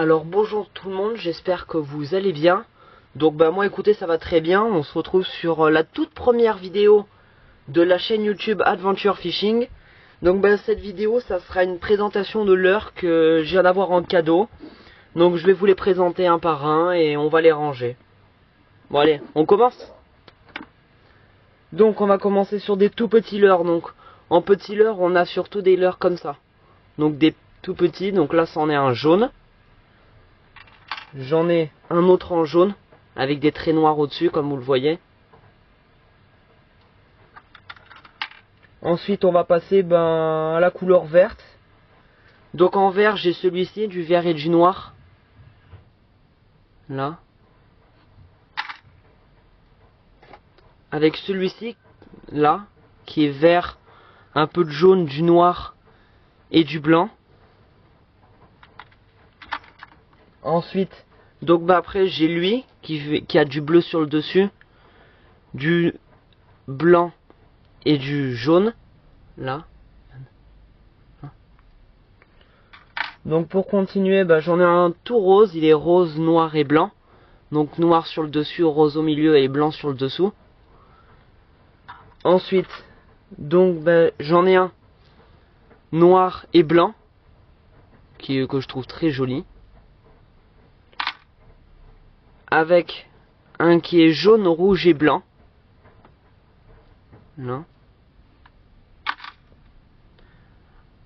Alors bonjour tout le monde, j'espère que vous allez bien. Donc moi écoutez, ça va très bien. On se retrouve sur la toute première vidéo de la chaîne YouTube Adventure Fishing. Donc cette vidéo, ça sera une présentation de leurres que je viens d'avoir en cadeau. Donc je vais vous les présenter un par un et on va les ranger. Bon allez, on commence. Donc on va commencer sur des tout petits leurres. Donc en petits leurres, on a surtout des leurres comme ça. Donc des tout petits, donc là c'en est un jaune. J'en ai un autre en jaune, avec des traits noirs au-dessus, comme vous le voyez. Ensuite, on va passer à la couleur verte. Donc en vert, j'ai celui-ci, du vert et du noir. Là. Avec celui-ci, là, qui est vert, un peu de jaune, du noir et du blanc. Ensuite, donc après j'ai lui qui a du bleu sur le dessus, du blanc et du jaune, là. Donc pour continuer, j'en ai un tout rose, il est rose, noir et blanc. Donc noir sur le dessus, rose au milieu et blanc sur le dessous. Ensuite, donc j'en ai un noir et blanc, que je trouve très joli. Avec un qui est jaune, rouge et blanc. Là.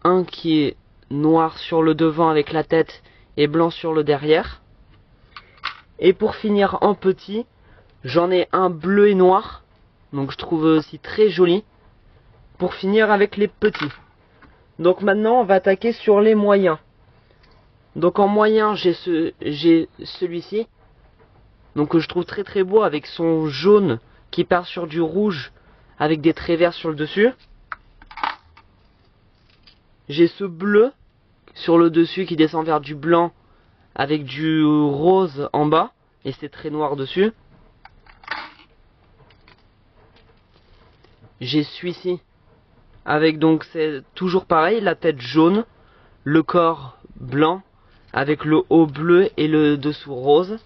Un qui est noir sur le devant avec la tête et blanc sur le derrière. Et pour finir en petit, j'en ai un bleu et noir. Donc je trouve aussi très joli. Pour finir avec les petits. Donc maintenant on va attaquer sur les moyens. Donc en moyen j'ai celui-ci. Donc que je trouve très très beau avec son jaune qui part sur du rouge avec des traits verts sur le dessus. J'ai ce bleu sur le dessus qui descend vers du blanc avec du rose en bas et c'est très noir dessus. J'ai celui-ci avec donc c'est toujours pareil, la tête jaune, le corps blanc avec le haut bleu et le dessous rose.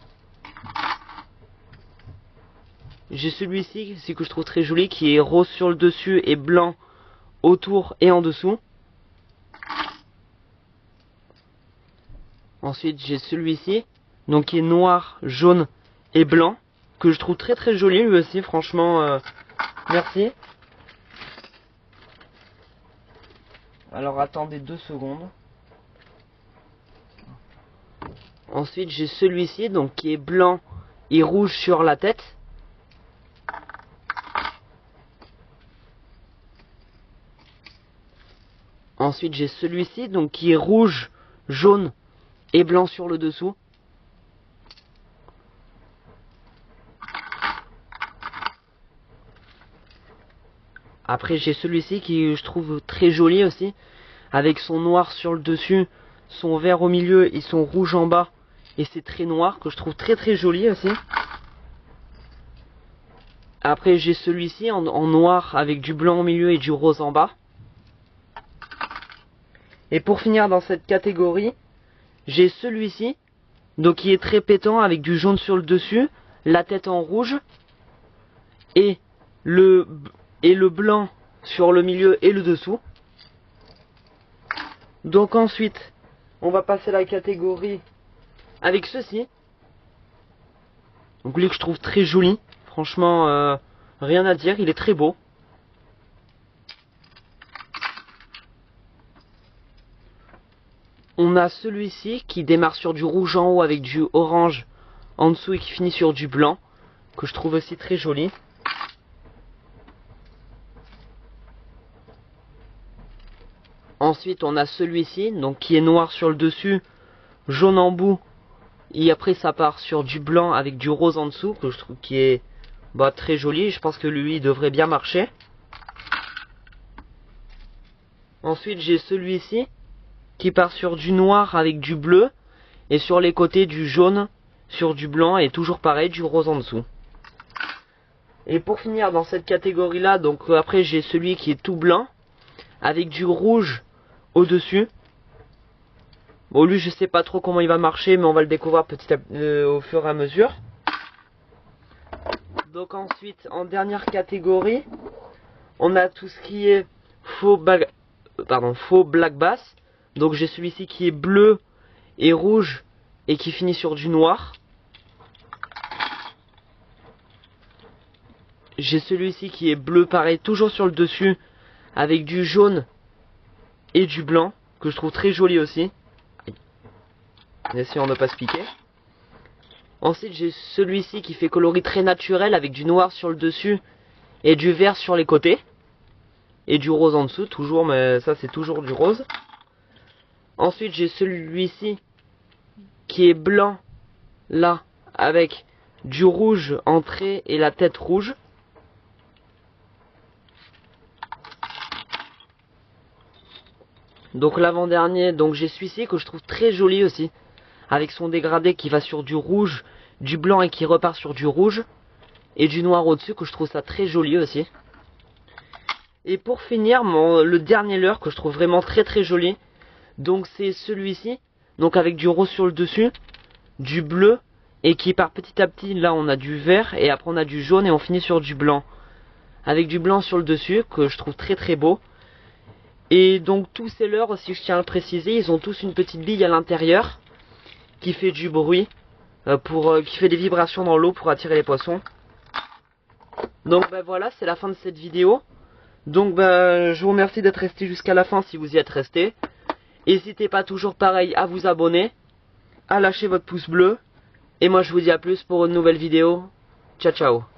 J'ai celui-ci que je trouve très joli qui est rose sur le dessus et blanc autour et en dessous. Ensuite j'ai celui-ci donc qui est noir, jaune et blanc que je trouve très très joli lui aussi, franchement merci. Alors attendez 2 secondes. Ensuite j'ai celui-ci donc qui est blanc et rouge sur la tête. Ensuite j'ai celui-ci donc qui est rouge, jaune et blanc sur le dessous. Après j'ai celui-ci qui je trouve très joli aussi, avec son noir sur le dessus, son vert au milieu et son rouge en bas, et c'est très noir que je trouve très très joli aussi. Après j'ai celui-ci en noir avec du blanc au milieu et du rose en bas. Et pour finir dans cette catégorie, j'ai celui-ci, donc qui est très pétant avec du jaune sur le dessus, la tête en rouge, et le blanc sur le milieu et le dessous. Donc ensuite, on va passer à la catégorie avec ceci. Donc lui que je trouve très joli, franchement rien à dire, il est très beau. On a celui-ci qui démarre sur du rouge en haut avec du orange en dessous et qui finit sur du blanc, que je trouve aussi très joli. Ensuite on a celui-ci, donc qui est noir sur le dessus, jaune en bout, et après ça part sur du blanc avec du rose en dessous, que je trouve qui est très joli, je pense que lui il devrait bien marcher. Ensuite j'ai celui-ci, qui part sur du noir avec du bleu, et sur les côtés du jaune, sur du blanc, et toujours pareil, du rose en dessous. Et pour finir dans cette catégorie là, donc après j'ai celui qui est tout blanc, avec du rouge au dessus, Bon, lui, je sais pas trop comment il va marcher, mais on va le découvrir au fur et à mesure. Donc ensuite, en dernière catégorie, on a tout ce qui est faux black bass. Donc j'ai celui-ci qui est bleu et rouge et qui finit sur du noir. J'ai celui-ci qui est bleu, pareil, toujours sur le dessus, avec du jaune et du blanc, que je trouve très joli aussi. Essayons de ne pas se piquer. Ensuite, j'ai celui-ci qui fait coloris très naturel, avec du noir sur le dessus et du vert sur les côtés. Et du rose en dessous, toujours, mais ça c'est toujours du rose. Ensuite, j'ai celui-ci qui est blanc, là, avec du rouge en trait et la tête rouge. Donc l'avant-dernier, donc j'ai celui-ci que je trouve très joli aussi, avec son dégradé qui va sur du rouge, du blanc et qui repart sur du rouge, et du noir au-dessus, que je trouve ça très joli aussi. Et pour finir, le dernier leurre que je trouve vraiment très très joli, donc c'est celui-ci, donc avec du rose sur le dessus, du bleu, et qui part petit à petit, là on a du vert, et après on a du jaune, et on finit sur du blanc. Avec du blanc sur le dessus, que je trouve très très beau. Et donc tous ces leurres, si je tiens à le préciser, ils ont tous une petite bille à l'intérieur qui fait du bruit, qui fait des vibrations dans l'eau pour attirer les poissons. Donc ben voilà, c'est la fin de cette vidéo. Donc ben je vous remercie d'être resté jusqu'à la fin si vous y êtes resté. N'hésitez pas toujours pareil à vous abonner, à lâcher votre pouce bleu. Et moi je vous dis à plus pour une nouvelle vidéo. Ciao ciao.